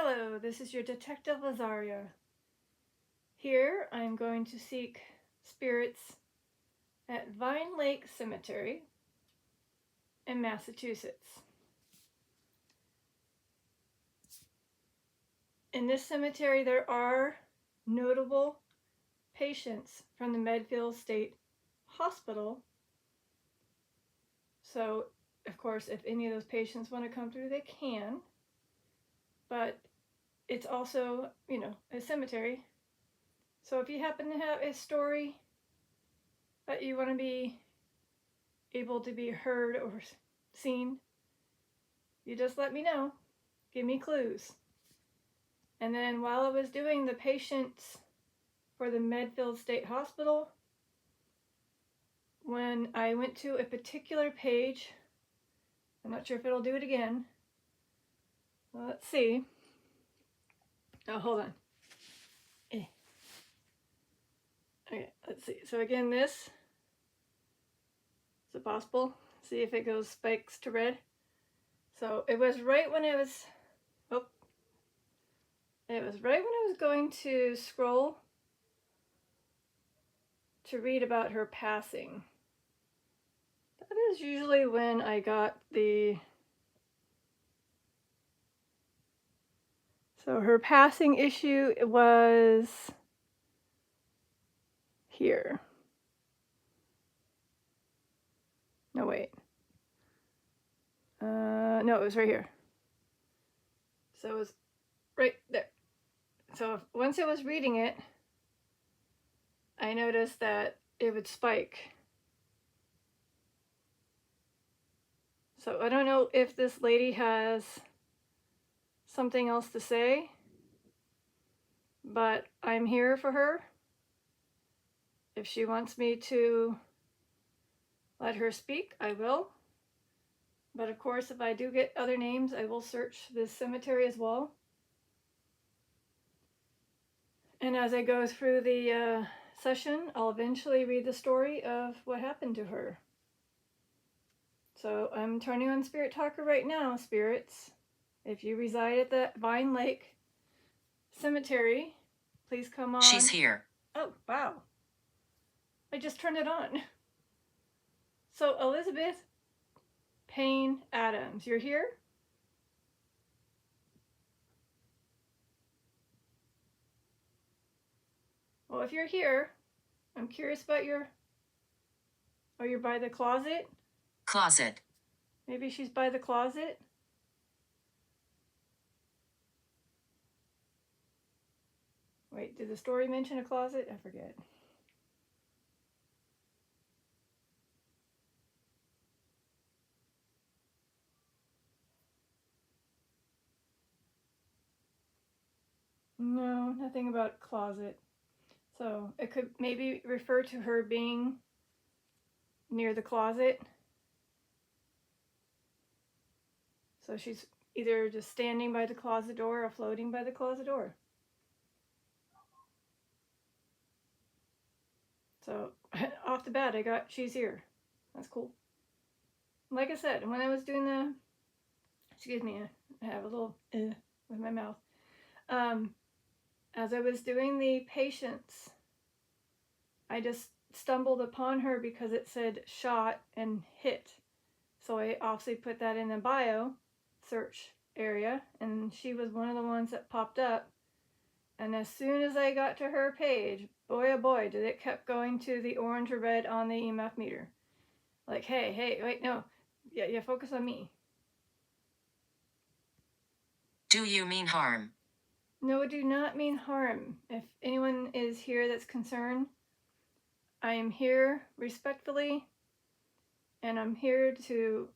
Hello, this is your Detective Lazaria. Here I'm going to seek spirits at Vine Lake Cemetery in Massachusetts. In this cemetery there are notable patients from the Medfield State Hospital. So, of course, if any of those patients want to come through, they can. But it's also, a cemetery. So if you happen to have a story that you want to be able to be heard or seen, you just let me know. Give me clues. And then while I was doing the patients for the Medfield State Hospital, when I went to a particular page, I'm not sure if it'll do it again. Well, let's see. Oh, hold on. Okay, let's see. So again, this, is it possible? See if it goes spikes to red. So it was right when it was going to scroll to read about her passing. That is usually when I got the... So her passing issue was here. No, wait. No, it was right here. So it was right there. So once I was reading it, I noticed that it would spike. So I don't know if this lady has something else to say, but I'm here for her. If she wants me to let her speak, I will. But of course, if I do get other names, I will search this cemetery as well. And as I go through the session, I'll eventually read the story of what happened to her. So I'm turning on Spirit Talker right now, spirits. If you reside at the Vine Lake Cemetery, please come on. She's here. Oh, wow. I just turned it on. So Elizabeth Paine Adams, you're here? Well, if you're here, I'm curious about your... Oh, you're by the closet? Closet. Maybe she's by the closet? Wait, did the story mention a closet? I forget. No, nothing about closet. So it could maybe refer to her being near the closet. So she's either just standing by the closet door or floating by the closet door. So off the bat, I got she's here. That's cool. Like I said, when I was doing the... Excuse me, I have a little with my mouth. As I was doing the patients, I just stumbled upon her because it said shot and hit. So I obviously put that in the bio search area, and she was one of the ones that popped up. And as soon as I got to her page, boy oh boy, did it kept going to the orange or red on the EMFmeter. Like, hey, wait, no. Yeah, focus on me. Do you mean harm? No, I do not mean harm. If anyone is here that's concerned, I am here respectfully, and I'm here to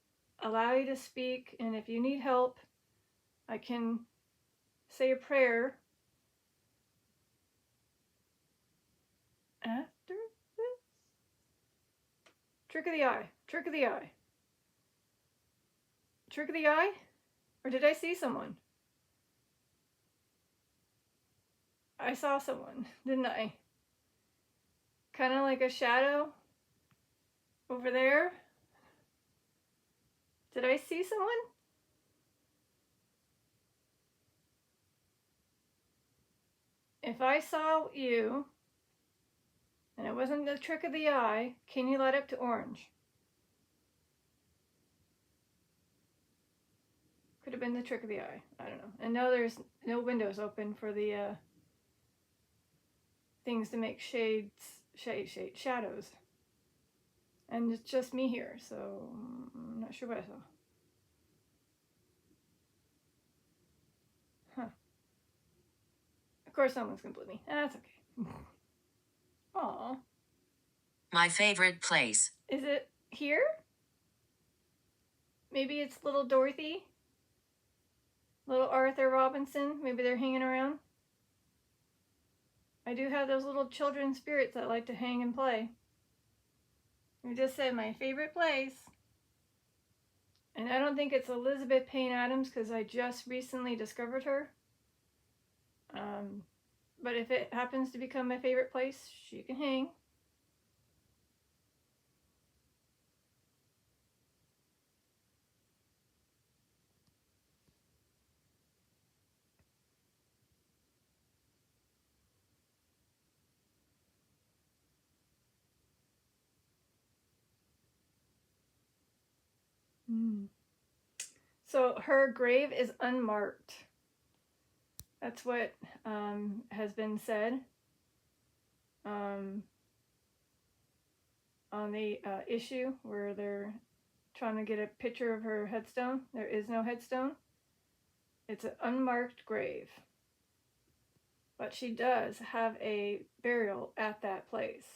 allow you to speak. And if you need help, I can say a prayer after this. Trick of the eye. Trick of the eye. Trick of the eye? Or did I see someone? I saw someone, didn't I? Kind of like a shadow over there. Did I see someone? if I saw you and it wasn't the trick of the eye, can you light up to orange? Could have been the trick of the eye. I don't know. And no, there's no windows open for the things to make shadows. And it's just me here, so I'm not sure what I saw. Huh. Of course someone's gonna believe me. That's okay. Aw. My favorite place. Is it here? Maybe it's little Dorothy? Little Arthur Robinson? Maybe they're hanging around? I do have those little children spirits that like to hang and play. I just said my favorite place. And I don't think it's Elizabeth Paine Adams because I just recently discovered her. But if it happens to become my favorite place, she can hang. So her grave is unmarked. That's what has been said on the issue where they're trying to get a picture of her headstone. There is no headstone. It's an unmarked grave. But she does have a burial at that place.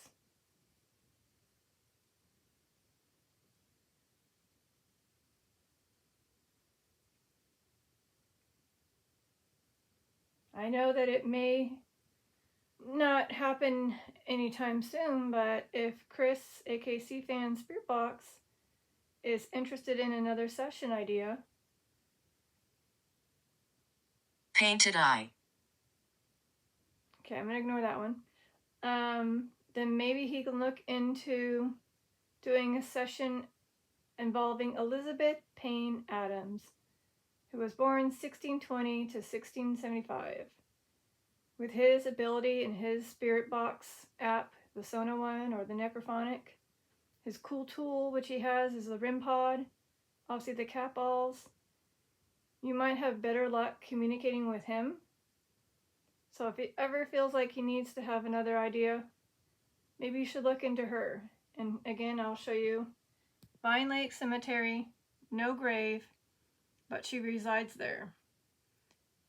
I know that it may not happen anytime soon, but if Chris, AKC Fan Spirit Box, is interested in another session idea. Painted eye. Okay, I'm going to ignore that one. Then maybe he can look into doing a session involving Elizabeth Paine Adams, who was born 1620 to 1675. With his ability and his Spirit Box app, the Sona one or the Necrophonic, his cool tool, which he has, is the RIM pod, obviously the cat balls. You might have better luck communicating with him. So if he ever feels like he needs to have another idea, maybe you should look into her. And again, I'll show you Vine Lake Cemetery, no grave, but she resides there.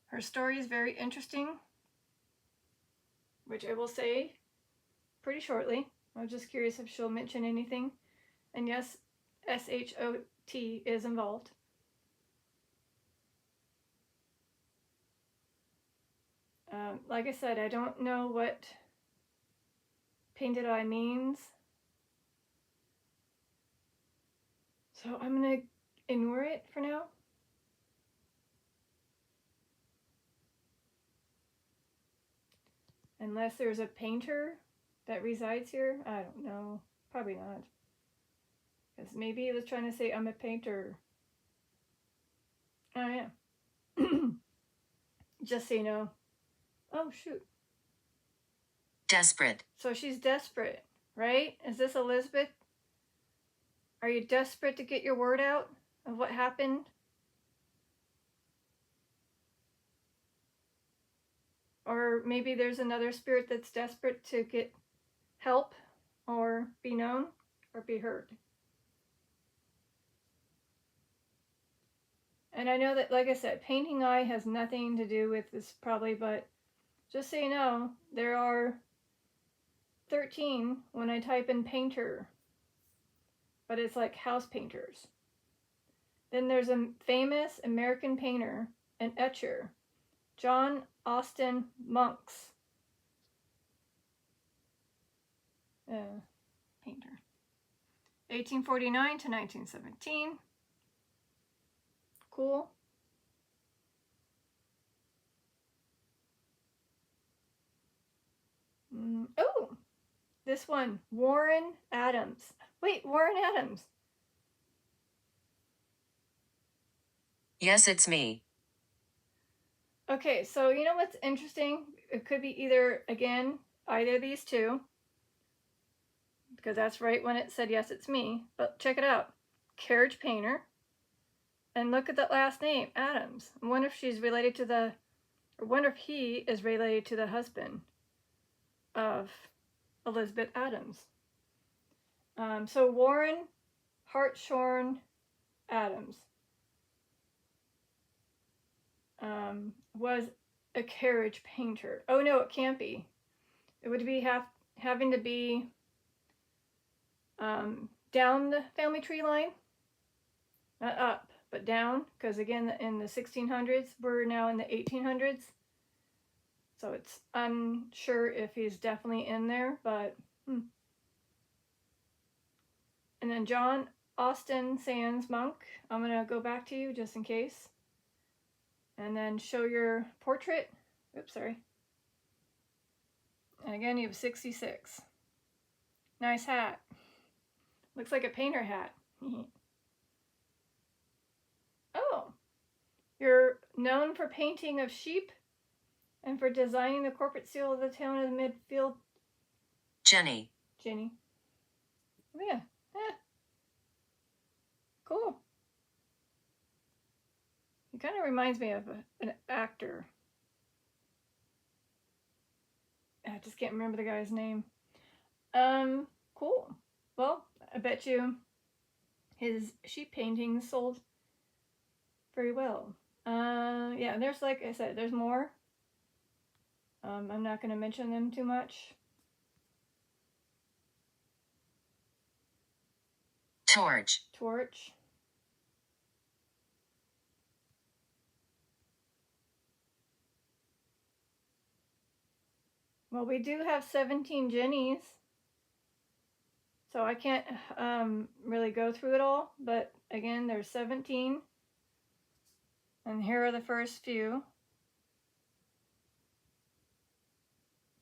Her story is very interesting, which I will say pretty shortly. I'm just curious if she'll mention anything. And yes, SHOT is involved. Like I said, I don't know what painted eye means. So I'm going to ignore it for now. Unless there's a painter that resides here. I don't know. Probably not. Because maybe he was trying to say I'm a painter. I am. Just so you know. Oh, shoot. Desperate. So she's desperate, right? Is this Elizabeth? Are you desperate to get your word out of what happened? Or maybe there's another spirit that's desperate to get help or be known or be heard. And I know that, like I said, painting eye has nothing to do with this probably, but just so you know, there are 13 when I type in painter, but it's like house painters. Then there's a famous American painter and etcher, John Austin Monks. Painter. 1849 to 1917. Cool. Oh, this one, Warren Adams. Wait, Warren Adams. Yes, it's me. Okay, so you know what's interesting? It could be either of these two, because that's right when it said yes, it's me. But check it out, carriage painter, and look at that last name, Adams. I wonder if she's related to the, or wonder if he is related to the husband of Elizabeth Adams. So Warren Hartshorn Adams was a carriage painter. Oh no, it can't be. It would be having to be down the family tree line, not up, but down, because again, in the 1600s, we're now in the 1800s. So it's unsure if he's definitely in there, but. And then John Austin Sands Monk, I'm going to go back to you just in case. And then show your portrait. Oops, sorry. And again, you have 66. Nice hat. Looks like a painter hat. Oh, you're known for painting of sheep and for designing the corporate seal of the town of Medfield. Jenny. Jenny. Oh, yeah. Cool. He kind of reminds me of an actor. I just can't remember the guy's name. Cool. Well, I bet you his sheep paintings sold very well. Yeah, there's, like I said, there's more. I'm not going to mention them too much. Torch. Torch. Well, we do have 17 Jennies, so I can't really go through it all, but again, there's 17, and here are the first few.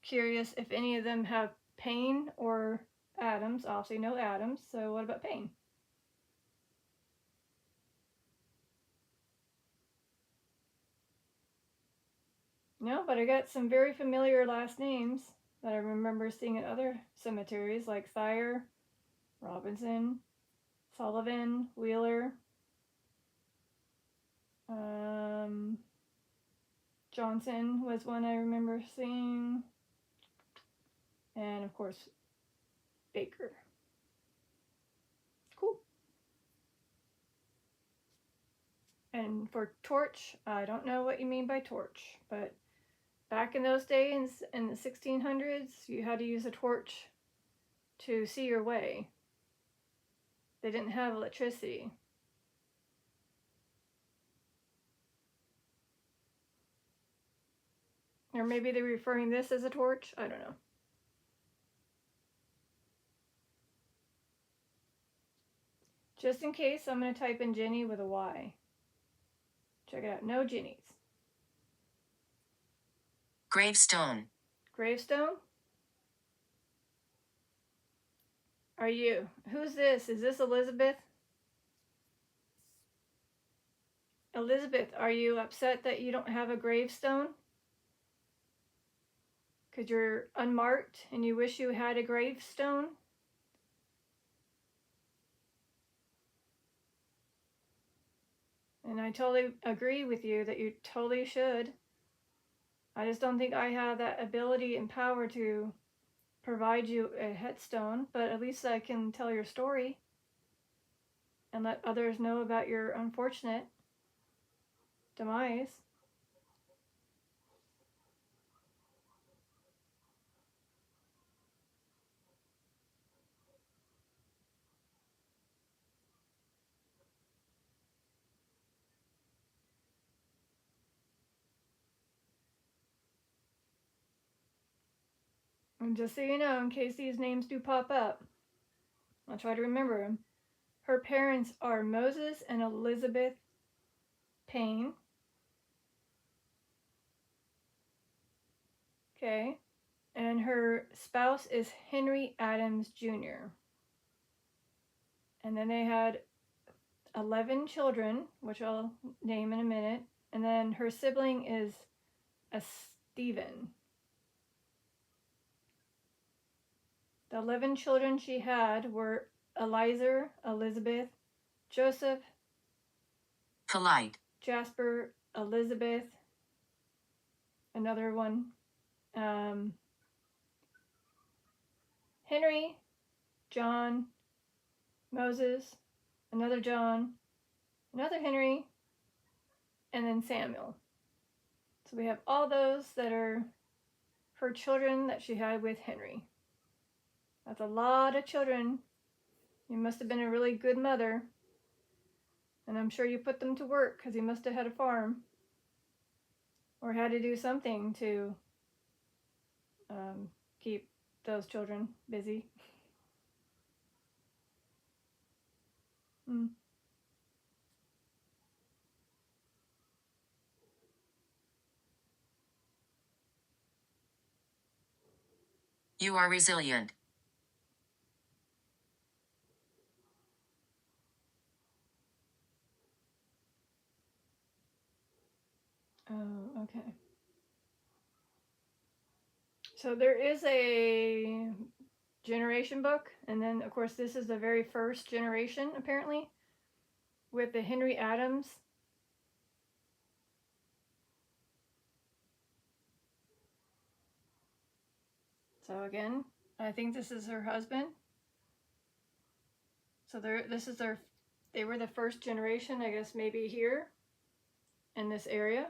Curious if any of them have Paine or Adams. Obviously no Adams, so what about Paine? No, but I got some very familiar last names that I remember seeing at other cemeteries, like Thayer, Robinson, Sullivan, Wheeler, Johnson was one I remember seeing, and of course Baker. Cool. And for torch, I don't know what you mean by torch, but back in those days, in the 1600s, you had to use a torch to see your way. They didn't have electricity. Or maybe they're referring this as a torch? I don't know. Just in case, I'm going to type in Jenny with a Y. Check it out. No Jennies. Gravestone. Gravestone? Are you? Who's this? Is this Elizabeth? Elizabeth, are you upset that you don't have a gravestone? Because you're unmarked and you wish you had a gravestone? And I totally agree with you that you totally should. I just don't think I have that ability and power to provide you a headstone, but at least I can tell your story and let others know about your unfortunate demise. And just so you know, in case these names do pop up, I'll try to remember them. Her parents are Moses and Elizabeth Paine. Okay. And her spouse is Henry Adams Jr. And then they had 11 children, which I'll name in a minute. And then her sibling is a Stephen. The 11 children she had were Eliza, Elizabeth, Joseph, polite, Jasper, Elizabeth, another one, Henry, John, Moses, another John, another Henry, and then Samuel. So we have all those that are her children that she had with Henry. That's a lot of children. You must have been a really good mother. And I'm sure you put them to work because you must have had a farm. Or had to do something to keep those children busy. You are resilient. Oh, okay. So there is a generation book, and then of course this is the very first generation apparently with the Henry Adams. So again, I think this is her husband. So they were the first generation, I guess maybe here in this area.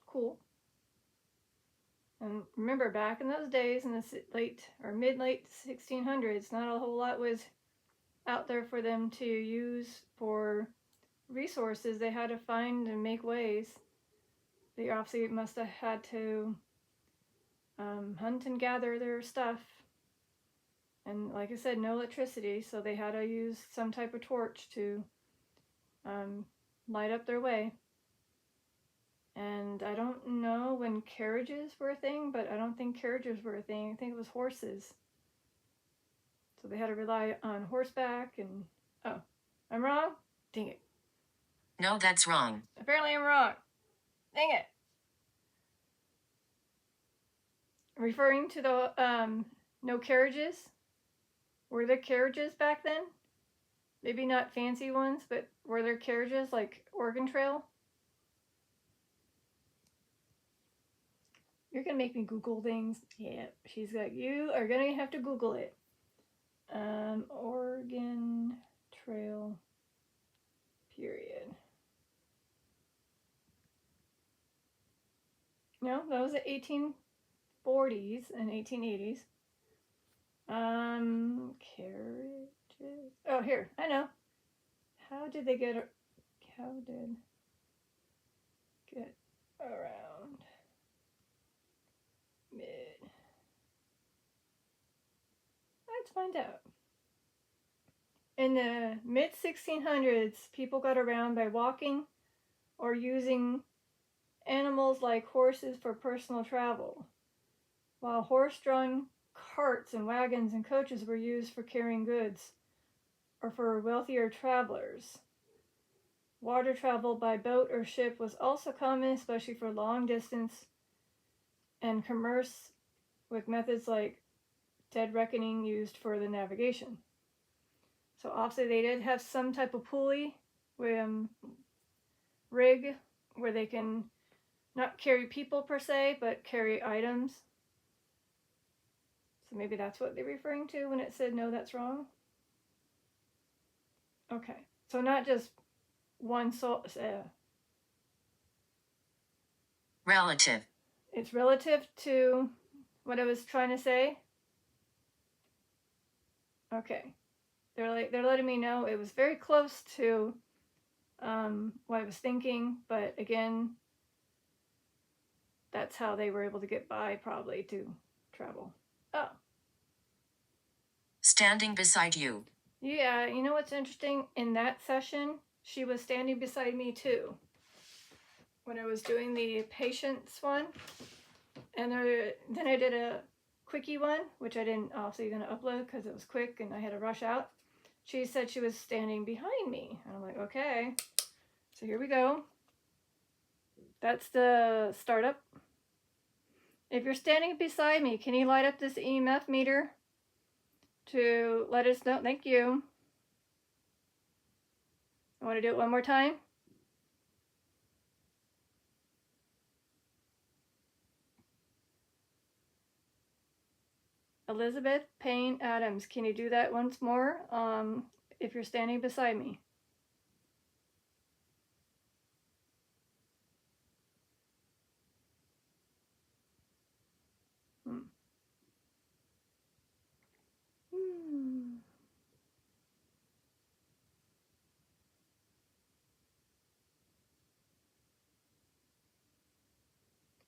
Cool. And remember, back in those days, in the mid-late 1600s, not a whole lot was out there for them to use for resources. They had to find and make ways. They obviously must have had to hunt and gather their stuff. And like I said, no electricity, so they had to use some type of torch to light up their way. And I don't know when carriages were a thing, but I don't think carriages were a thing. I think it was horses. So they had to rely on horseback and... Oh, I'm wrong? Dang it. No, that's wrong. Apparently I'm wrong. Dang it. Referring to the no carriages. Were there carriages back then? Maybe not fancy ones, but were there carriages like Oregon Trail? You're going to make me Google things. Yeah, she's got... You are going to have to Google it. Oregon Trail, period. No, that was the 1840s and 1880s. Carriages. Oh, here, I know. How did get around mid? Let's find out. In the mid 1600s, people got around by walking or using animals like horses for personal travel, while horse-drawn carts and wagons and coaches were used for carrying goods or for wealthier travelers. Water travel by boat or ship was also common, especially for long distance and commerce, with methods like dead reckoning used for the navigation. So obviously they did have some type of pulley rig where they can not carry people per se, but carry items. So maybe that's what they're referring to when it said no, that's wrong. Okay, so not just one soul. Relative. It's relative to what I was trying to say. Okay, they're letting me know it was very close to what I was thinking, but again, that's how they were able to get by, probably, to travel. Oh. Standing beside you. Yeah, you know what's interesting? In that session, she was standing beside me too. When I was doing the patients one. And then I did a quickie one, which I didn't obviously going to upload because it was quick and I had to rush out. She said she was standing behind me. And I'm like, okay. So here we go. That's the startup. If you're standing beside me, can you light up this EMF meter to let us know? Thank you. I want to do it one more time. Elizabeth Paine Adams, can you do that once more if you're standing beside me?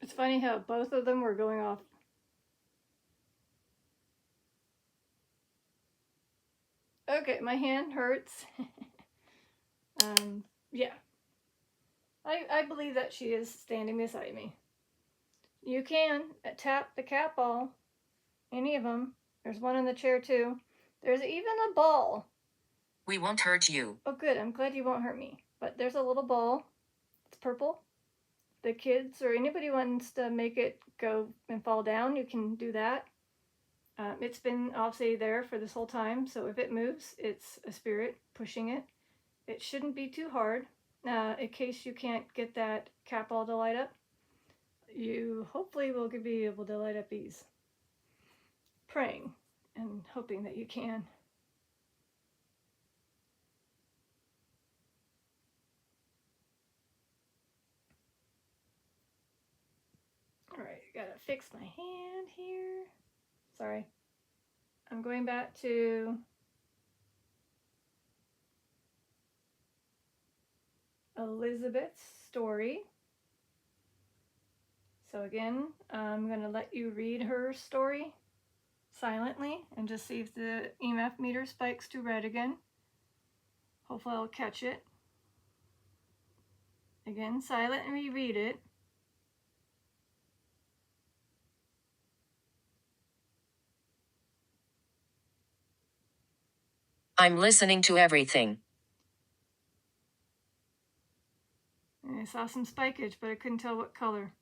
It's funny how both of them were going off. Okay, my hand hurts. Yeah. I believe that she is standing beside me. You can tap the cat ball. Any of them. There's one in the chair too. There's even a ball. We won't hurt you. Oh good, I'm glad you won't hurt me. But there's a little ball. It's purple. The kids or anybody wants to make it go and fall down, you can do that. It's been obviously there for this whole time, so if it moves, it's a spirit pushing it. It shouldn't be too hard. In case you can't get that cat ball to light up, you hopefully will be able to light up these. Praying and hoping that you can. Alright, gotta fix my hand here. Sorry. I'm going back to Elizabeth's story. So again, I'm going to let you read her story silently and just see if the EMF meter spikes to red again. Hopefully I'll catch it. Again, silently read it. I'm listening to everything. And I saw some spikage, but I couldn't tell what color.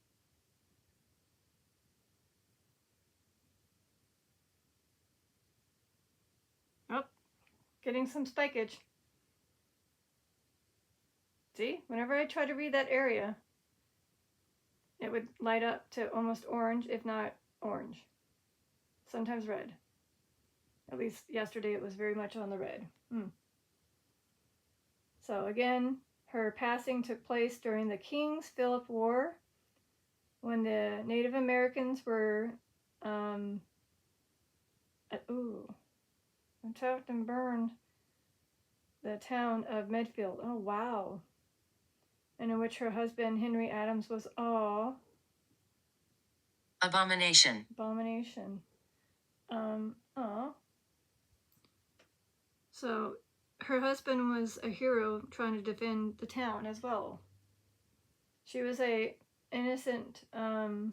Oh, getting some spikage. See, whenever I try to read that area, it would light up to almost orange, if not orange. Sometimes red. At least yesterday it was very much on the red. So again, her passing took place during the King's Philip War, when the Native Americans were attacked and burned the town of Medfield. Oh wow. And in which her husband Henry Adams was Abomination. So her husband was a hero trying to defend the town as well. She was a innocent one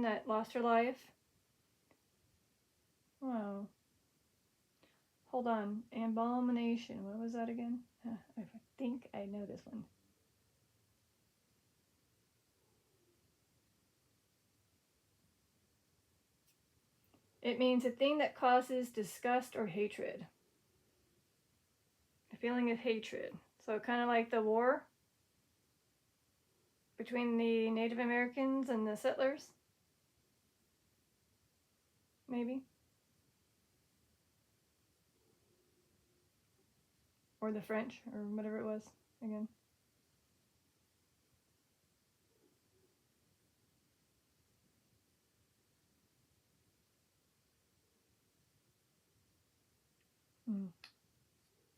that lost her life. Wow. Hold on. Abomination. What was that again? I think I know this one. It means a thing that causes disgust or hatred. A feeling of hatred. So kind of like the war between the Native Americans and the settlers. Maybe. Or the French, or whatever it was, again.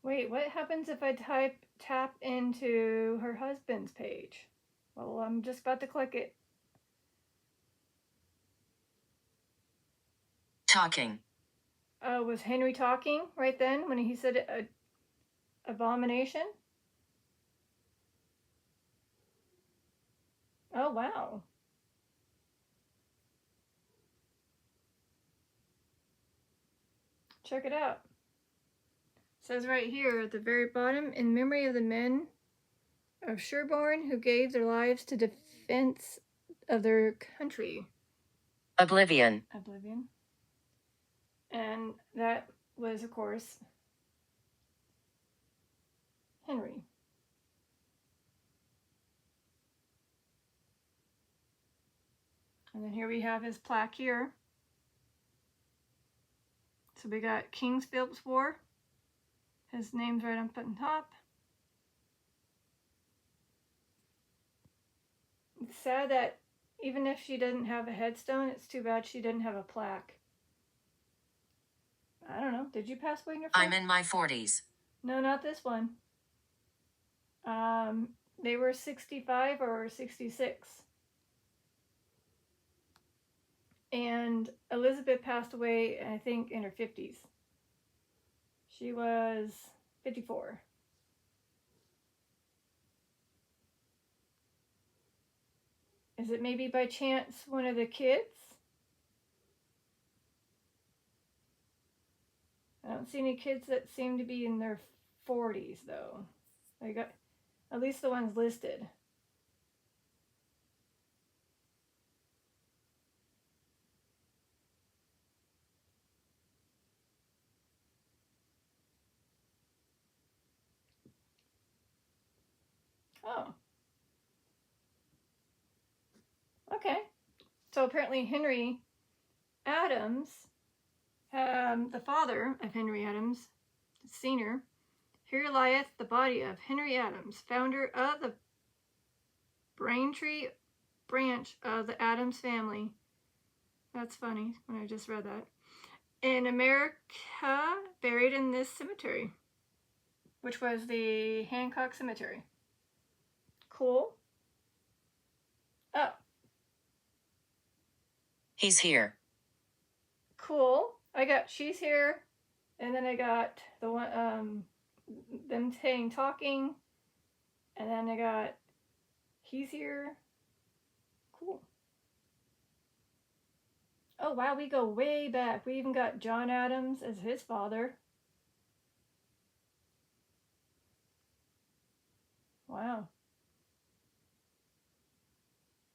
Wait, what happens if I tap into her husband's page? Well, I'm just about to click it. Talking. Was Henry talking right then when he said abomination? Oh, wow. Check it out. It says right here at the very bottom, in memory of the men of Sherborne who gave their lives to defense of their country. Oblivion. Oblivion. And that was, of course, Henry. And then here we have his plaque here. So we got King's Philip's War. His name's right up on top. It's sad that even if she doesn't have a headstone, it's too bad she didn't have a plaque. I don't know. Did you pass away in your 40s? I'm in my 40s. No, not this one. They were 65 or 66. And Elizabeth passed away, I think, in her 50s. She was 54. Is it maybe by chance one of the kids? I don't see any kids that seem to be in their 40s, though. I got at least the ones listed. Oh. Okay. So apparently Henry Adams, the father of Henry Adams, Sr., here lieth the body of Henry Adams, founder of the Braintree branch of the Adams family. That's funny when I just read that. In America, buried in this cemetery, which was the Hancock Cemetery. Cool. Oh. He's here. Cool. I got she's here, and then I got the one them saying talking, and then I got he's here. Cool. Oh wow, we go way back. We even got John Adams as his father. Wow.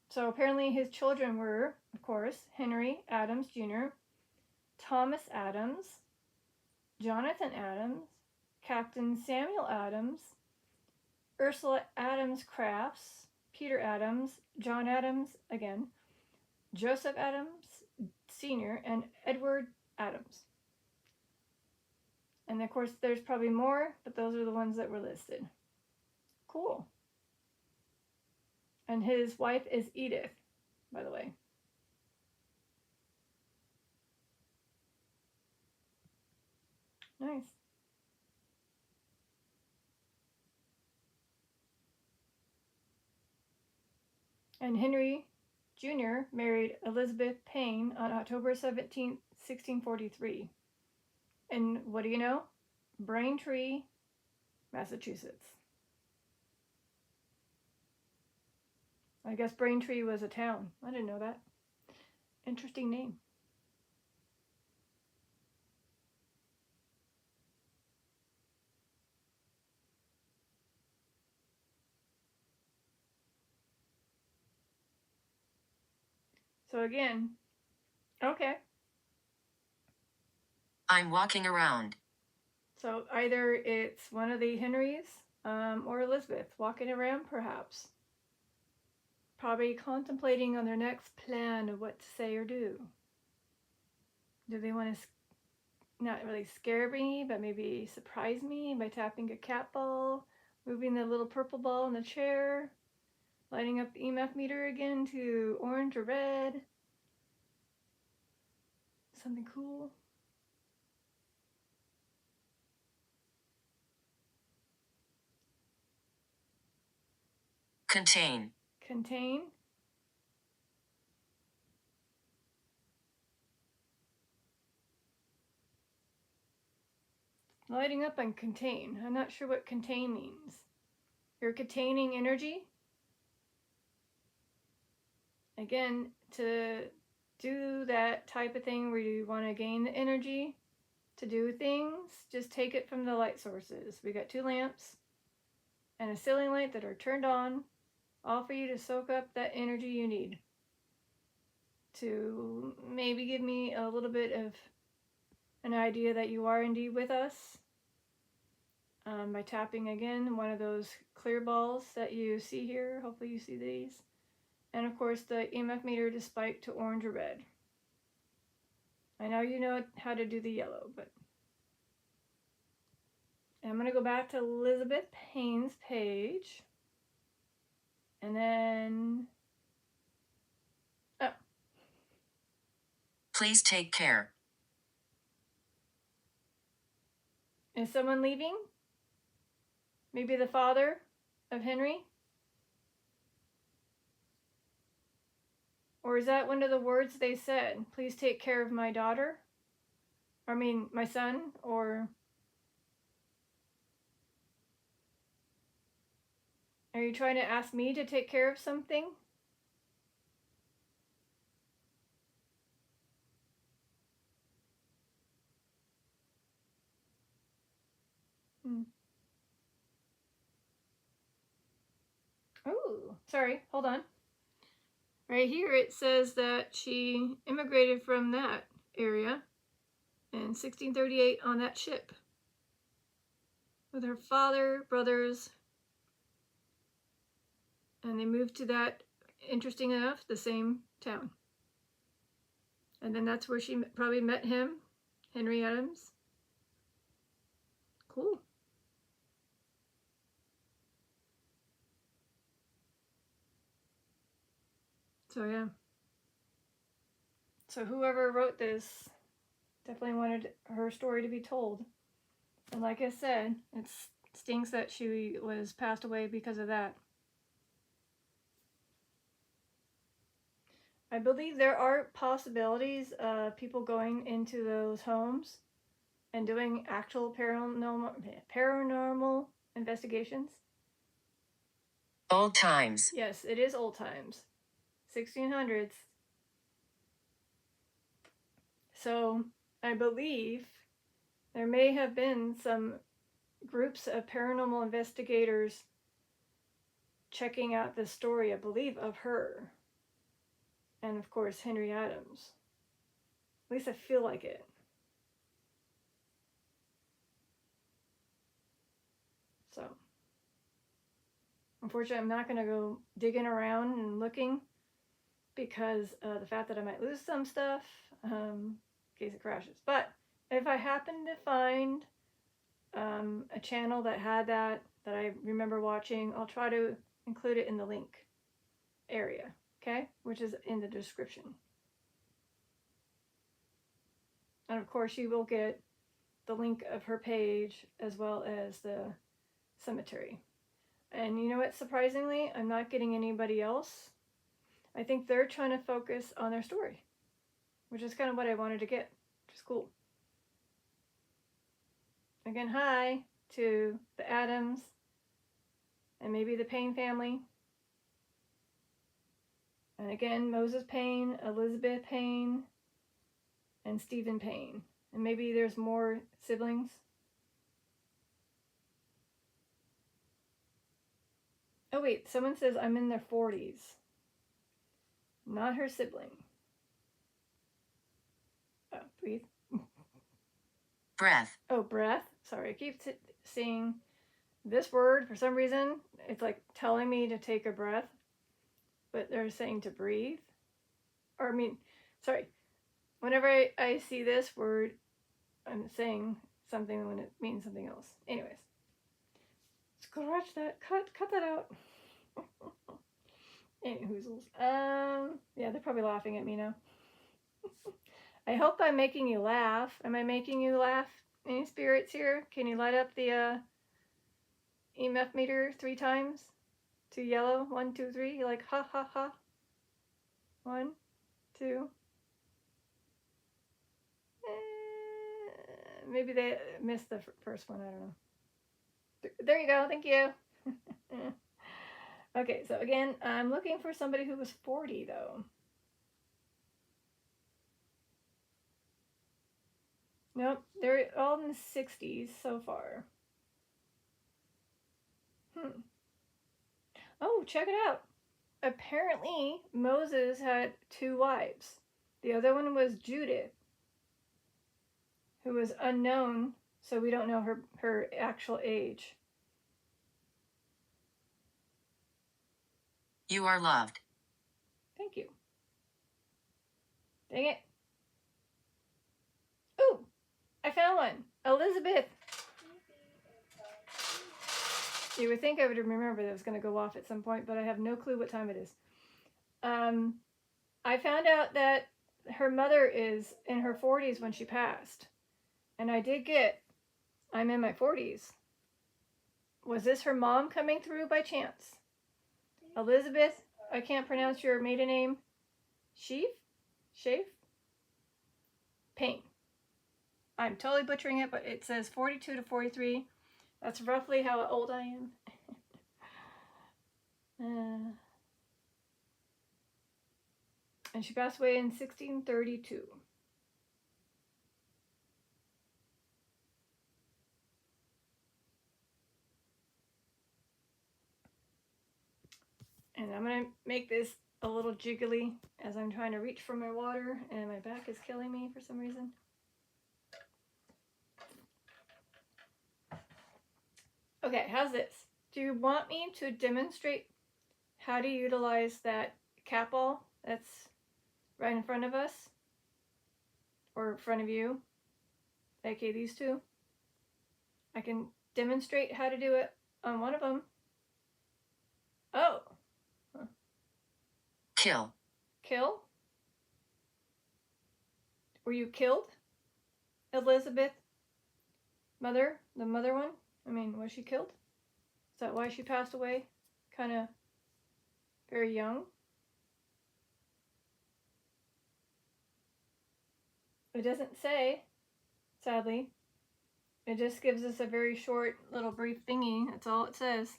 So apparently his children were, of course, Henry Adams Jr., Thomas Adams, Jonathan Adams, Captain Samuel Adams, Ursula Adams Crafts, Peter Adams, John Adams again, Joseph Adams Sr., and Edward Adams. And of course there's probably more, but those are the ones that were listed. Cool. And his wife is Edith, by the way. Nice. And Henry Jr. married Elizabeth Paine on October 17, 1643. And what do you know? Braintree, Massachusetts. I guess Braintree was a town. I didn't know that. Interesting name. So again, okay. I'm walking around. So either it's one of the Henrys or Elizabeth walking around, perhaps. Probably contemplating on their next plan of what to say or do. Do they want to not really scare me, but maybe surprise me by tapping a cat ball, moving the little purple ball in the chair, lighting up the EMFmeter again to orange or red? Something cool. Contain. Contain. Lighting up on contain. I'm not sure what contain means. You're containing energy. Again, to do that type of thing where you want to gain the energy to do things, just take it from the light sources. We got 2 lamps. and a ceiling light that are turned on, all for you to soak up that energy you need to maybe give me a little bit of an idea that you are indeed with us, by tapping again one of those clear balls that you see here. Hopefully you see these. And of course the EMF meter to spike to orange or red. I know you know how to do the yellow, but I'm going to go back to Elizabeth Paine's page. And then, oh. Please take care. Is someone leaving? Maybe the father of Henry? Or is that one of the words they said? Please take care of my daughter? My son? Or are you trying to ask me to take care of something? Oh, sorry, hold on. Right here it says that she immigrated from that area in 1638 on that ship with her father, brothers, and they moved to that, interesting enough, the same town. And then that's where she probably met him, Henry Adams. Cool. So yeah. So whoever wrote this definitely wanted her story to be told. And like I said, it stinks that she was passed away because of that. I believe there are possibilities of people going into those homes and doing actual paranormal investigations. Old times. Yes, it is old times. 1600s. So I believe there may have been some groups of paranormal investigators checking out the story, I believe, of her. And of course, Henry Adams. At least I feel like it. So, unfortunately, I'm not going to go digging around and looking because of the fact that I might lose some stuff in case it crashes. But if I happen to find a channel that had that I remember watching, I'll try to include it in the link area, okay? Which is in the description. And of course, you will get the link of her page as well as the cemetery. And you know what? Surprisingly, I'm not getting anybody else. I think they're trying to focus on their story, which is kind of what I wanted to get, which is cool. Again, hi to the Adams and maybe the Paine family. And again, Moses Paine, Elizabeth Paine, and Stephen Paine. And maybe there's more siblings. Oh wait, someone says I'm in their 40s. Not her sibling. Oh, breathe. Breath. Oh, breath. Sorry, I keep seeing this word. For some reason, it's like telling me to take a breath. But they're saying to breathe. Or sorry. Whenever I see this word, I'm saying something when it means something else. Anyways. Scratch that. Cut that out. Anywhoozles. Yeah, they're probably laughing at me now. I hope I'm making you laugh. Am I making you laugh? Any spirits here? Can you light up the EMF meter 3 times? To yellow. 1, 2, 3. You're like, ha, ha, ha. 1, 2. Maybe they missed the first one. I don't know. There you go. Thank you. Okay, so again, I'm looking for somebody who was 40, though. Nope, they're all in the 60s so far. Oh, check it out. Apparently, Moses had 2 wives. The other one was Judith, who was unknown, so we don't know her actual age. You are loved. Thank you. Dang it. Ooh, I found one. Elizabeth. You would think I would remember that it was going to go off at some point, but I have no clue what time it is. I found out that her mother is in her 40s when she passed. And I did get, I'm in my 40s. Was this her mom coming through by chance? Elizabeth, I can't pronounce your maiden name. Shafe? Paine. I'm totally butchering it, but it says 42 to 43. That's roughly how old I am. And she passed away in 1632. And I'm going to make this a little jiggly as I'm trying to reach for my water and my back is killing me for some reason. Okay, how's this? Do you want me to demonstrate how to utilize that cat ball that's right in front of us? Or in front of you? aka these two? I can demonstrate how to do it on one of them. Oh. Huh. Kill. Kill? Were you killed? Elizabeth? Mother? The mother one? I mean, was she killed? Is that why she passed away? Kind of very young? It doesn't say, sadly. It just gives us a very short little brief thingy. That's all it says.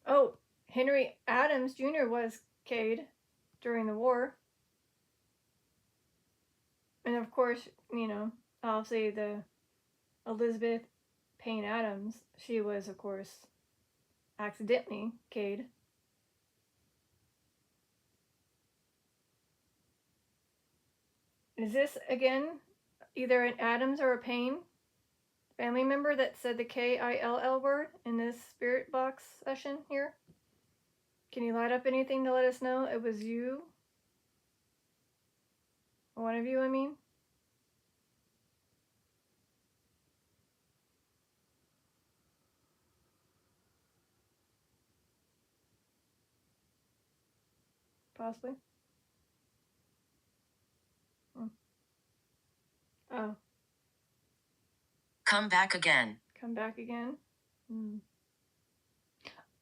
Oh, Henry Adams Jr. was Cade during the war. And of course, you know, obviously the Elizabeth Paine Adams, she was, of course, accidentally Cade. Is this, again, either an Adams or a Paine family member that said the K-I-L-L word in this spirit box session here? Can you light up anything to let us know it was you? One of you, I mean. Possibly. Oh. Come back again. Come back again?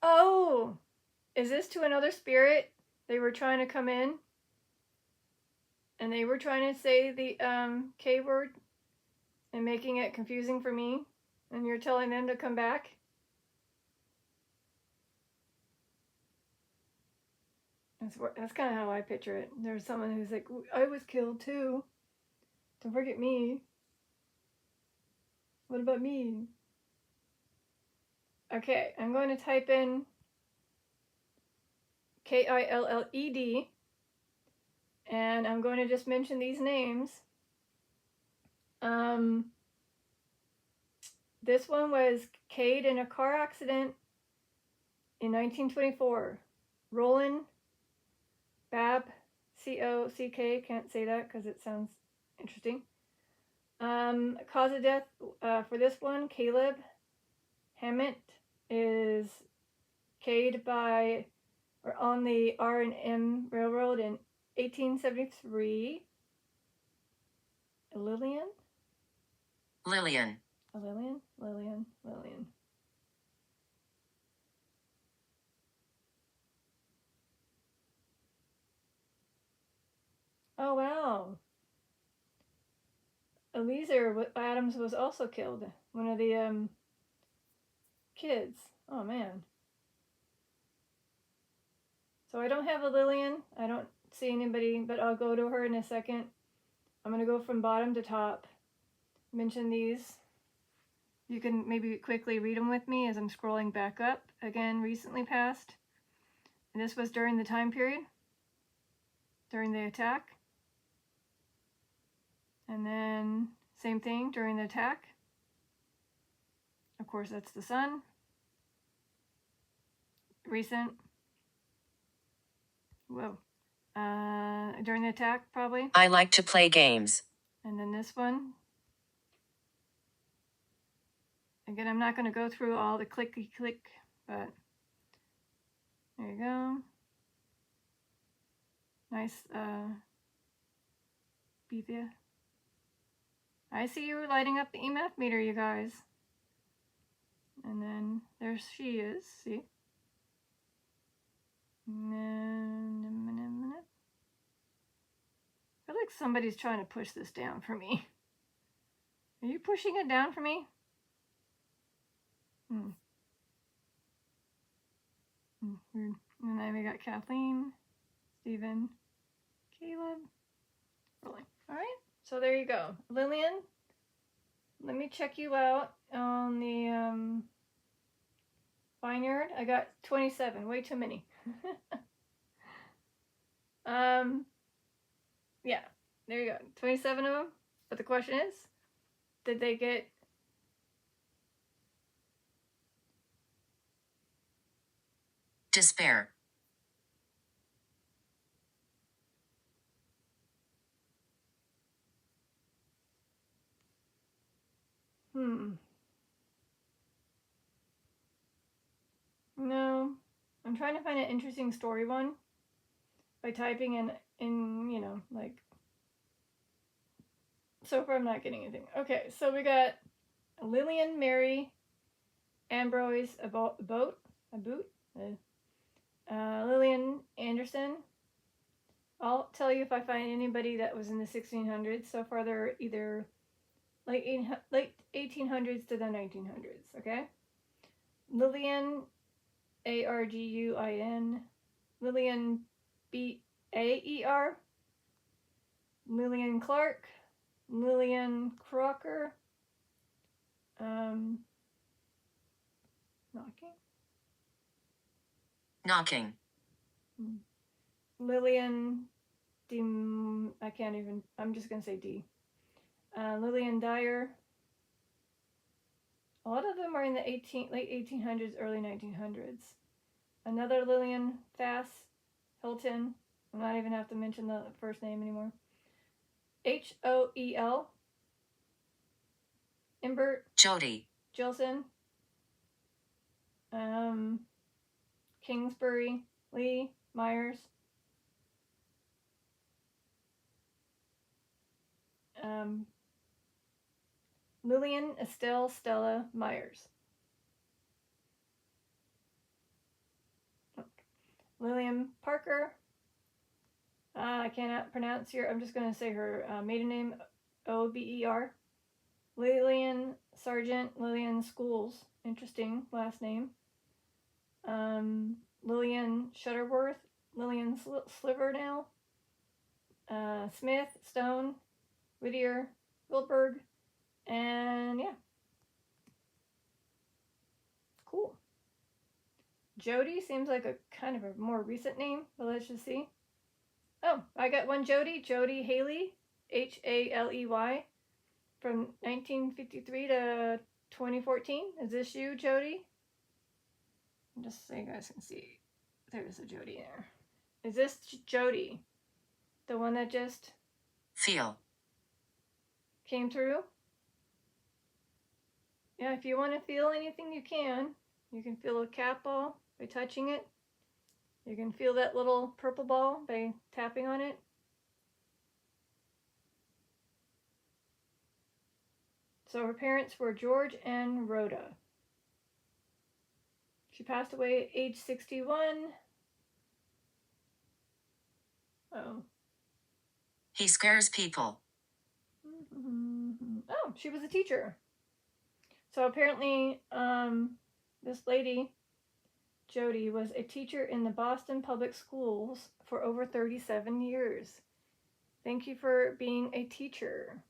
Oh! Is this to another spirit? They were trying to come in? And they were trying to say the K word? And making it confusing for me? And you're telling them to come back? That's kind of how I picture it. There's someone who's like, I was killed too. Don't forget me. What about me? Okay, I'm going to type in K-I-L-L-E-D. And I'm going to just mention these names. This one was Cade in a car accident in 1924. Roland Babb, C-O-C-K, can't say that because it sounds interesting. Cause of death for this one, Caleb Hammett, is Cade by or on the R&M Railroad in 1873. Lillian? Lillian. Lillian. Oh, wow. Eliezer Adams was also killed. One of the kids. Oh, man. So I don't have a Lillian. I don't see anybody, but I'll go to her in a second. I'm going to go from bottom to top. Mention these. You can maybe quickly read them with me as I'm scrolling back up. Again, recently passed. And this was during the time period, during the attack. And then same thing during the attack. Of course, that's the sun. Recent. Whoa. During the attack, probably. I like to play games. And then this one. Again, I'm not going to go through all the clicky click, but there you go. Nice, Bethia. I see you lighting up the EMFmeter, you guys. And then there she is, see? And then, I feel like somebody's trying to push this down for me. Are you pushing it down for me? Weird. And then we got Kathleen, Stephen, Caleb. Rolling. All right. So there you go. Lillian, let me check you out on the Vineyard. I got 27. Way too many. Yeah. There you go. 27 of them. But the question is, did they get Despair. No. I'm trying to find an interesting story one by typing in, you know, like, so far I'm not getting anything. Okay, so we got Lillian Mary Ambrose Lillian Anderson. I'll tell you if I find anybody that was in the 1600s. So far they're either late 1800s to the 1900s, okay? Lillian, Arguin, Lillian Baer, Lillian Clark, Lillian Crocker, Knocking. Lillian D. I can't even. I'm just gonna say D. Lillian Dyer. A lot of them are in the late 1800s, early 1900s. Another Lillian Fass Hilton. I'm not even have to mention the first name anymore. Hoel. Imbert. Jody. Jilson. Kingsbury. Lee. Myers. Lillian Estelle Stella Myers. Okay. Lillian Parker. I cannot pronounce her. I'm just going to say her maiden name, Ober. Lillian Sargent. Lillian Schools. Interesting last name. Lillian Shutterworth. Lillian Sliverdale. Smith. Stone. Whittier. Wilberg. And yeah. Cool. Jody seems like a kind of a more recent name, but let's just see. Oh, I got one Jody. Jody Haley. Haley. From 1953 to 2014. Is this you, Jody? Just so you guys can see. There's a Jody there. Is this Jody? The one that just Feel. came through? Yeah, if you want to feel anything, you can. You can feel a cat ball by touching it. You can feel that little purple ball by tapping on it. So her parents were George and Rhoda. She passed away at age 61. Oh. He scares people. Oh, she was a teacher. So apparently, this lady, Jody was a teacher in the Boston Public Schools for over 37 years. Thank you for being a teacher.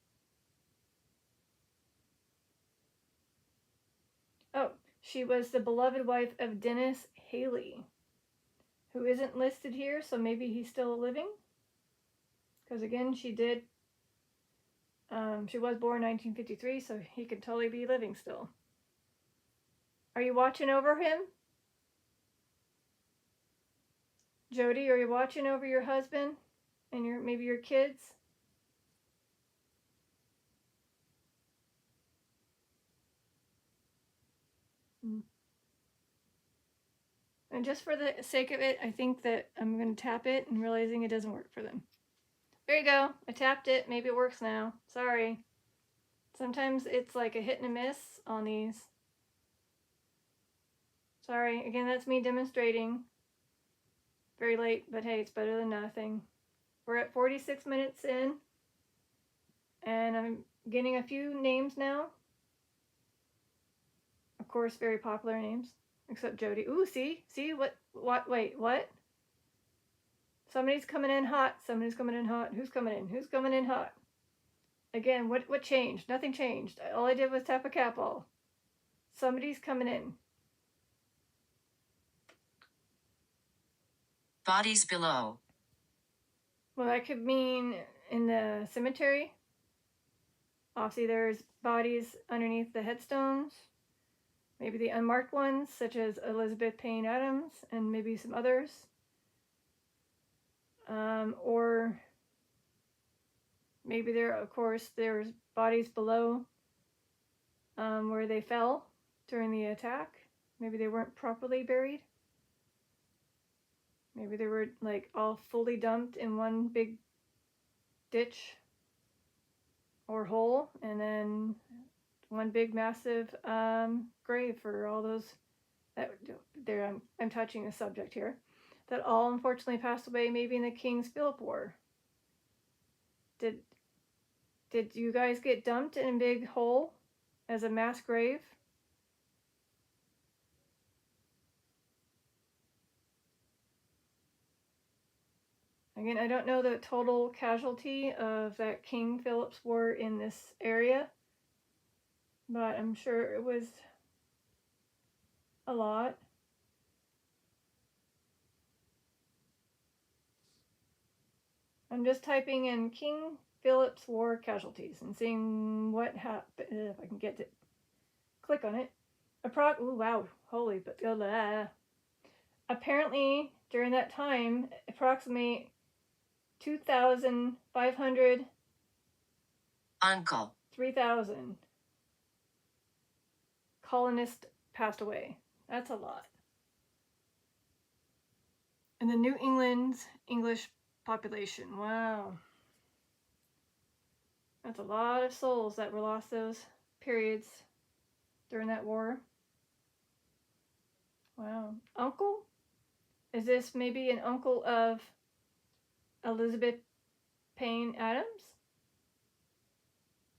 Oh, she was the beloved wife of Dennis Haley, who isn't listed here, so maybe he's still living. Because again, she was born in 1953, so he could totally be living still. Are you watching over him? Jody, are you watching over your husband and maybe your kids? And just for the sake of it, I think that I'm going to tap it and realizing it doesn't work for them. There you go. I tapped it. Maybe it works now. Sorry. Sometimes it's like a hit and a miss on these. Sorry. Again, that's me demonstrating. Very late, but hey, it's better than nothing. We're at 46 minutes in. And I'm getting a few names now. Of course, very popular names. Except Jody. Ooh, see? Wait, what? Somebody's coming in hot. Somebody's coming in hot. Who's coming in? Who's coming in hot? Again, what changed? Nothing changed. All I did was tap a cap all. Somebody's coming in. Bodies below. Well, that could mean in the cemetery. Obviously, there's bodies underneath the headstones. Maybe the unmarked ones, such as Elizabeth Paine Adams, and maybe some others. Or maybe there's bodies below where they fell during the attack. Maybe they weren't properly buried. Maybe they were like all fully dumped in one big ditch or hole, and then one big massive grave for all those that I'm touching a subject here that all unfortunately passed away maybe in the King's Philip War. Did you guys get dumped in a big hole as a mass grave? Again, I don't know the total casualty of that King Philip's War in this area, but I'm sure it was a lot. I'm just typing in King Philip's War casualties and seeing what happened. If I can get to click on it. Ooh, wow, holy, but apparently during that time, approximately 2,500 Uncle. 3,000 colonists passed away. That's a lot. And the New England's English population. Wow. That's a lot of souls that were lost those periods during that war. Wow. Uncle? Is this maybe an uncle of Elizabeth Paine Adams?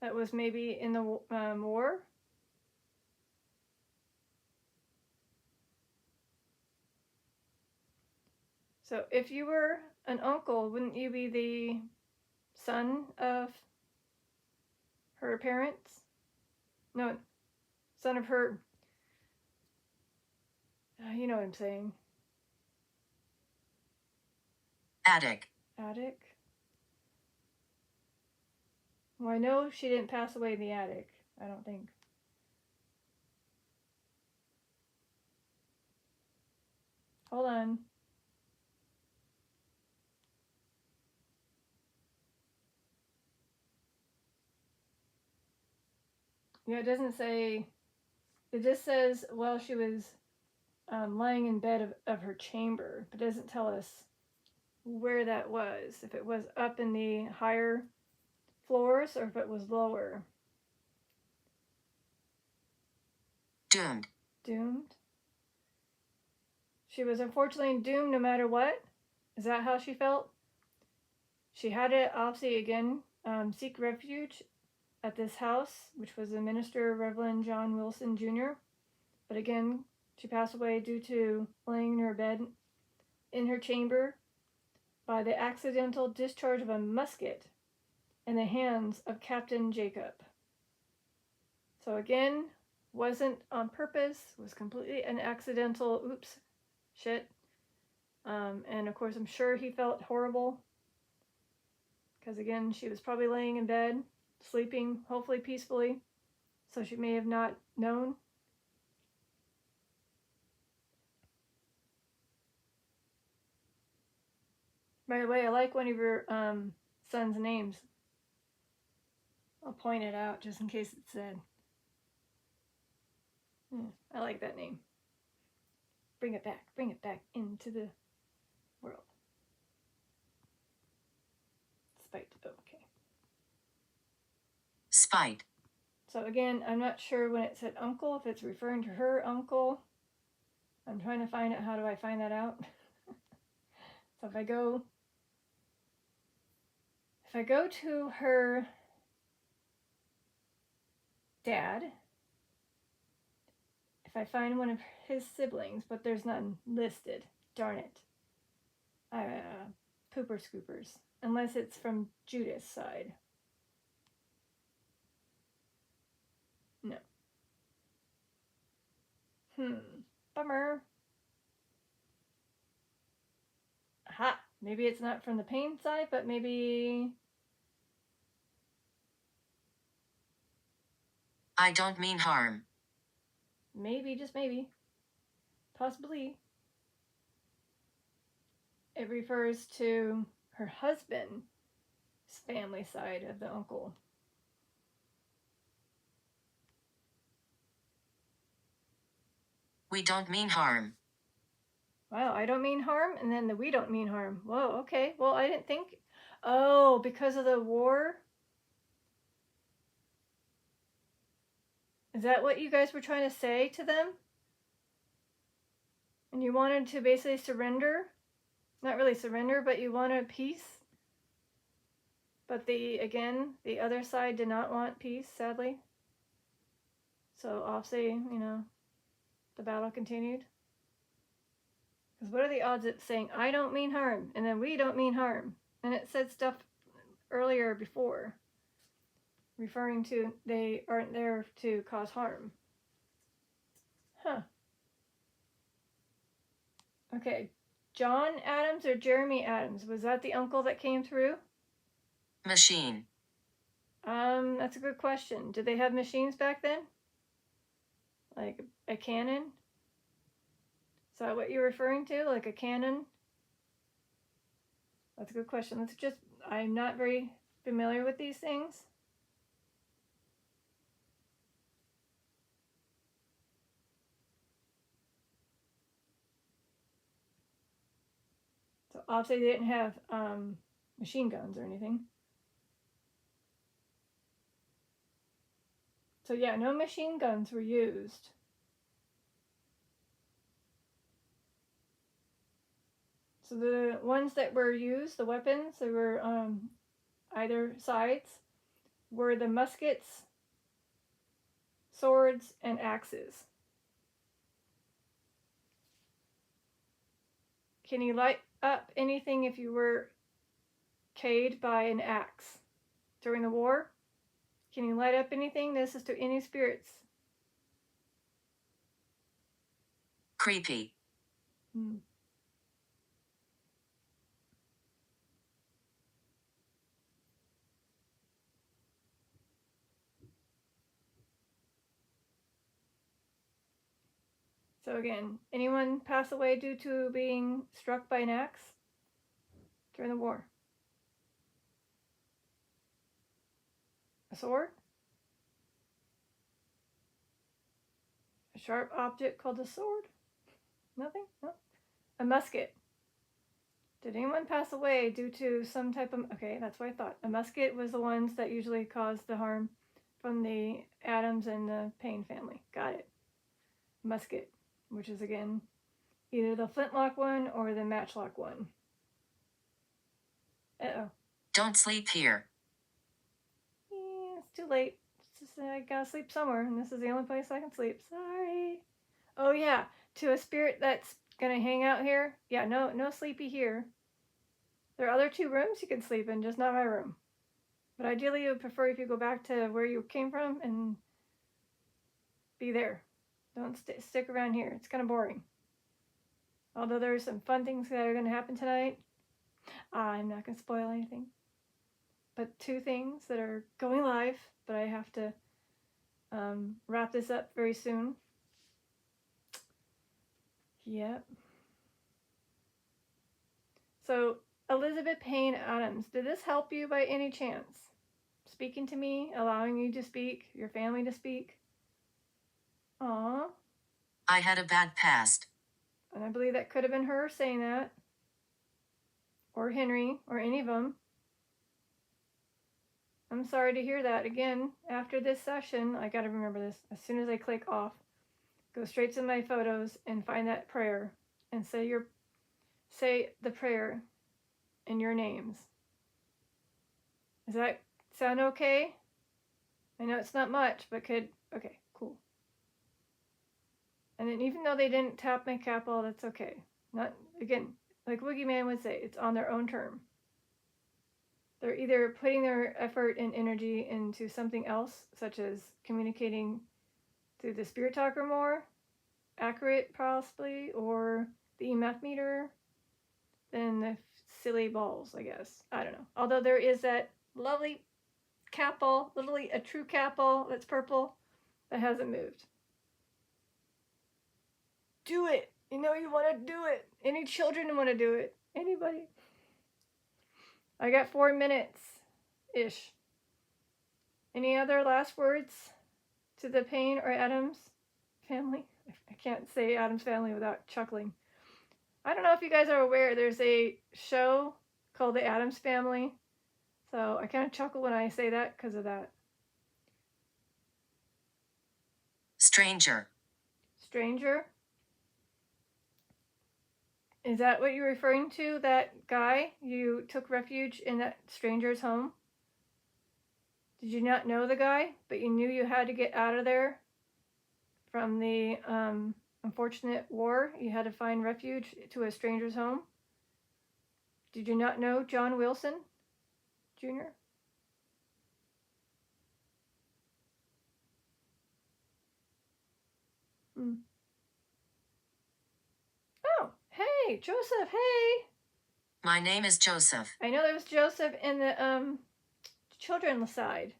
That was maybe in the war? So if you were an uncle, wouldn't you be the son of her parents? No, son of her. You know what I'm saying. Attic. Attic? Well, I know she didn't pass away in the attic. I don't think. Hold on. Yeah, it doesn't say. It just says while she was lying in bed of her chamber, but it doesn't tell us where that was. If it was up in the higher floors or if it was lower. Doomed. Doomed? She was unfortunately doomed no matter what? Is that how she felt? She had to obviously again seek refuge at this house, which was the minister, Reverend John Wilson Jr. But again, She passed away due to laying in her bed in her chamber by the accidental discharge of a musket in the hands of Captain Jacob. So again, wasn't on purpose, was completely an accidental, oops, shit. And of course, I'm sure he felt horrible. Because again, she was probably laying in bed, sleeping, hopefully peacefully. So she may have not known. By the way, I like one of your son's names. I'll point it out just in case it's said. I like that name. Bring it back into the world. Spite, okay. Spite. So again, I'm not sure when it said uncle, if it's referring to her uncle. I'm trying to find out, how do I find that out? So if I go to her dad, if I find one of his siblings, but there's none listed, darn it. Pooper scoopers, unless it's from Judith's side. No. Bummer. Aha, maybe it's not from the Paine side, but maybe... I don't mean harm. Maybe, just maybe. Possibly. It refers to her husband's family side of the uncle. We don't mean harm. Wow, I don't mean harm, and then the we don't mean harm. Whoa, okay. Well, I didn't think... Oh, because of the war? Is that what you guys were trying to say to them? And you wanted to basically surrender? Not really surrender, but you wanted peace? But the other side did not want peace, sadly. So obviously, the battle continued. Because what are the odds of saying, I don't mean harm, and then we don't mean harm? And it said stuff earlier before, referring to they aren't there to cause harm. Huh. Okay. John Adams or Jeremy Adams? Was that the uncle that came through? Machine. That's a good question. Did they have machines back then? Like a cannon? Is that what you're referring to? Like a cannon? That's a good question. I'm not very familiar with these things. So obviously they didn't have machine guns or anything. So yeah, no machine guns were used. So the ones that were used, the weapons that were either sides, were the muskets, swords, and axes. Can you light up anything if you were killed by an axe during the war? Can you light up anything? This is to any spirits. Creepy. So again, anyone pass away due to being struck by an axe during the war? A sword? A sharp object called a sword? Nothing? No. A musket. Did anyone pass away due to some type of... Okay, that's what I thought. A musket was the ones that usually caused the harm from the Adams and the Paine family. Got it. Musket, which is again either the flintlock one or the matchlock one. Uh-oh. Don't sleep here. Yeah, it's too late. It's just, I gotta sleep somewhere, and this is the only place I can sleep. Sorry. Oh yeah, to a spirit that's gonna hang out here, yeah, no sleepy here. There are other 2 rooms you can sleep in, just not my room. But ideally, you would prefer if you go back to where you came from and be there. Don't stick around here. It's kind of boring. Although there are some fun things that are going to happen tonight. I'm not going to spoil anything. But 2 things that are going live, but I have to wrap this up very soon. Yep. So, Elizabeth Paine Adams, did this help you by any chance? Speaking to me, allowing you to speak, your family to speak? Aww. I had a bad past. And I believe that could have been her saying that. Or Henry, or any of them. I'm sorry to hear that. Again, after this session, I gotta remember this. As soon as I click off, go straight to my photos and find that prayer and say the prayer in your names. Does that sound okay? I know it's not much, but okay, cool. And then even though they didn't tap my capital, that's okay. Not, again, like Woogie Man would say, it's on their own term. They're either putting their effort and energy into something else, such as communicating through the spirit talker more, accurate possibly, or the EMFmeter, than the silly balls, I guess. I don't know. Although there is that lovely capel, literally a true capel that's purple, that hasn't moved. Do it. You know you want to do it. Any children want to do it. Anybody. I got 4 minutes-ish. Any other last words to the Paine or Adams family? I can't say Adams family without chuckling. I don't know if you guys are aware, there's a show called The Adams Family. So I kind of chuckle when I say that because of that. Stranger. Stranger? Is that what you're referring to? That guy you took refuge in that stranger's home? Did you not know the guy, but you knew you had to get out of there from the unfortunate war? You had to find refuge to a stranger's home? Did you not know John Wilson Jr.? Oh, hey, Joseph, hey! My name is Joseph. I know there was Joseph in the children's side.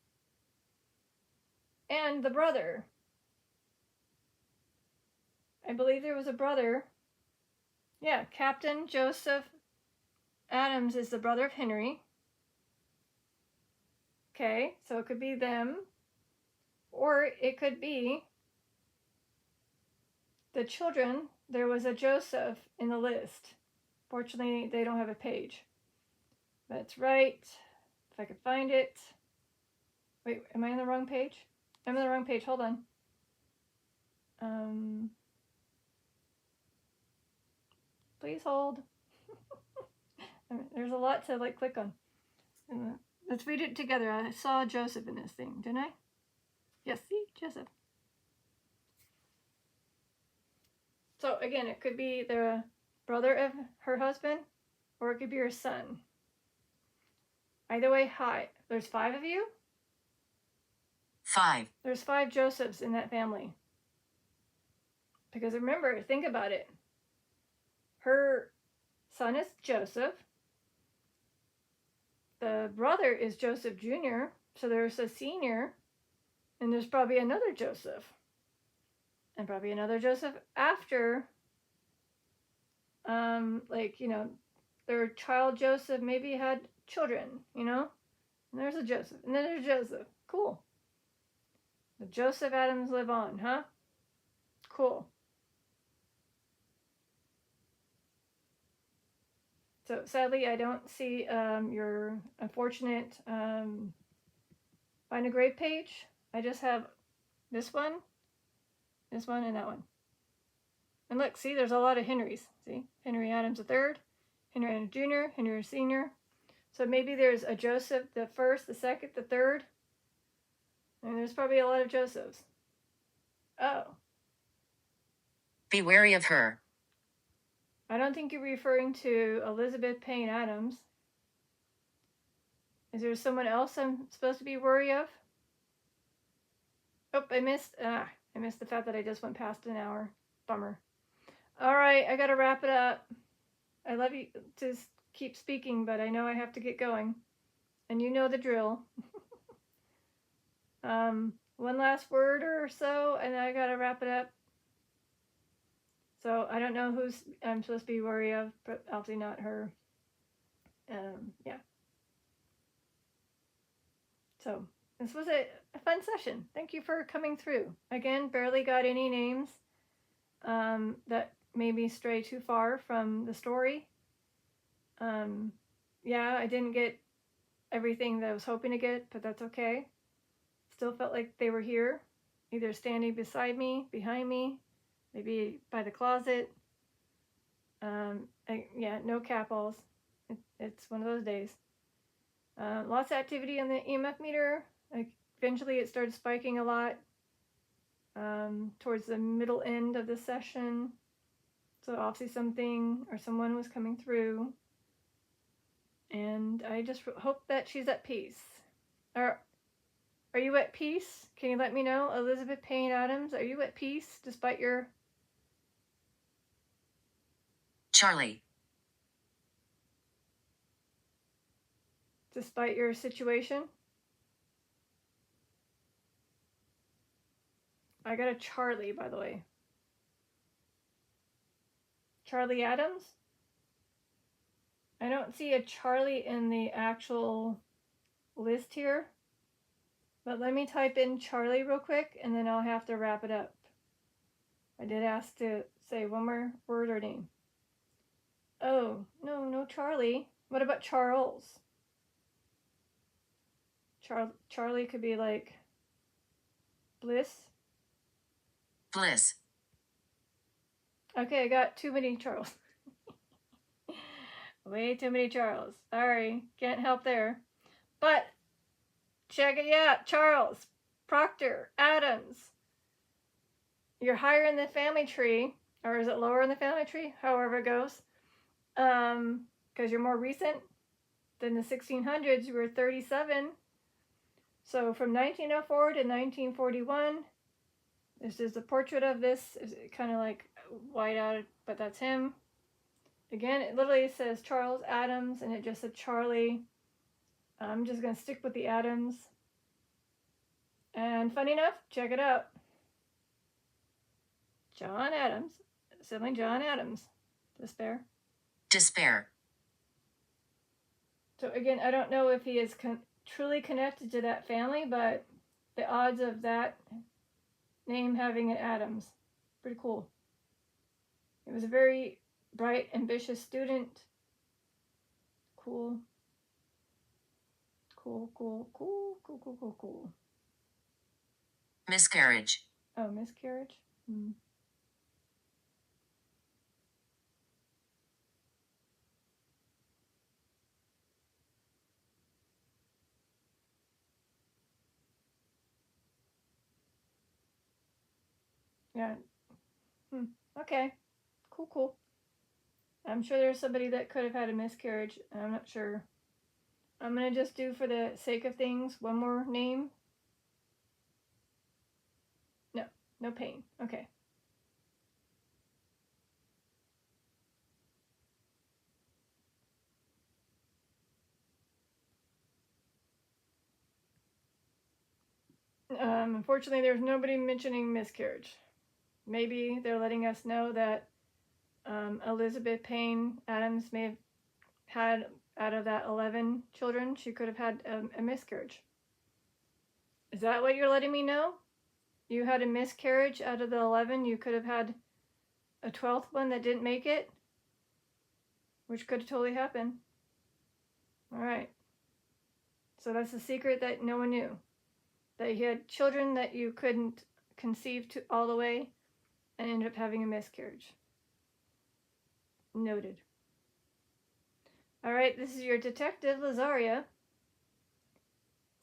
And the brother. I believe there was a brother. Yeah, Captain Joseph Adams is the brother of Henry. Okay, so it could be them. Or it could be the children. There was a Joseph in the list. Fortunately, they don't have a page. That's right. If I could find it. Wait, am I on the wrong page? I'm on the wrong page. Hold on. Please hold. There's a lot to click on. Let's read it together. I saw Joseph in this thing, didn't I? Yes, see, Joseph. So again, it could be the brother of her husband, or it could be her son. Either way, hi. There's 5 of you? 5. There's 5 Josephs in that family. Because remember, think about it. Her son is Joseph. The brother is Joseph Jr., so there's a senior, and there's probably another Joseph. And probably another Joseph after, their child Joseph maybe had children, And there's a Joseph, and then there's Joseph. Cool. The Joseph Adams live on, huh? Cool. So sadly, I don't see your unfortunate find a grave page. I just have this one, and that one. And look, see, there's a lot of Henrys. See, Henry Adams III, Henry Adams Jr., Henry Sr. So maybe there's a Joseph the first, the second, the third. And there's probably a lot of Josephs. Oh. Be wary of her. I don't think you're referring to Elizabeth Paine Adams. Is there someone else I'm supposed to be wary of? Oh, I missed the fact that I just went past an hour. Bummer. All right, I gotta wrap it up. I love you to keep speaking, but I know I have to get going. And you know the drill. One last word or so, and I gotta wrap it up. So I don't know who's I'm supposed to be wary of, but obviously not her. Yeah. So this was a fun session. Thank you for coming through. Again, barely got any names that maybe stray too far from the story. Yeah, I didn't get everything that I was hoping to get, but that's okay. Still felt like they were here, either standing beside me, behind me, maybe by the closet. Yeah, no capballs. It's one of those days. Lots of activity on the EMF meter. Eventually it started spiking a lot towards the middle end of the session. So obviously something or someone was coming through. And I just hope that she's at peace. Are you at peace? Can you let me know? Elizabeth Paine Adams, are you at peace despite your... Charlie. Despite your situation? I got a Charlie, by the way. Charlie Adams? I don't see a Charlie in the actual list here. But let me type in Charlie real quick, and then I'll have to wrap it up. I did ask to say one more word or name. Oh, no Charlie. What about Charles? Charlie could be like Bliss. Bliss. Okay, I got too many Charles. Way too many Charles. Sorry, can't help there. But check it out, Charles, Proctor, Adams. You're higher in the family tree, or is it lower in the family tree? However it goes. Because you're more recent than the 1600s. You were 37. So from 1904 to 1941, this is the portrait of this. It's kind of like white out, but that's him. Again, it literally says Charles Adams, and it just said Charlie. I'm just going to stick with the Adams. And funny enough, check it out. John Adams. Sibling John Adams. Despair. Despair. So again, I don't know if he is truly connected to that family, but the odds of that name having an Adams, pretty cool. He was a very bright, ambitious student. Cool. Cool. Miscarriage. Oh, miscarriage? Yeah. Okay. Cool. I'm sure there's somebody that could have had a miscarriage. I'm not sure. I'm going to just do, for the sake of things, one more name. No pain. Okay. Unfortunately, there's nobody mentioning miscarriage. Maybe they're letting us know that Elizabeth Paine Adams may have had, out of that 11 children, she could have had a miscarriage. Is that what you're letting me know? You had a miscarriage out of the 11, you could have had a 12th one that didn't make it? Which could totally happen. Alright. So that's a secret that no one knew. That you had children that you couldn't conceive to all the way and ended up having a miscarriage. Noted. Alright, this is your Detective Lazaria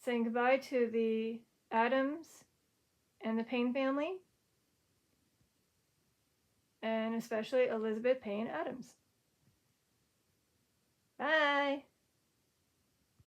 saying goodbye to the Adams and the Paine family. and especially Elizabeth Paine Adams. Bye!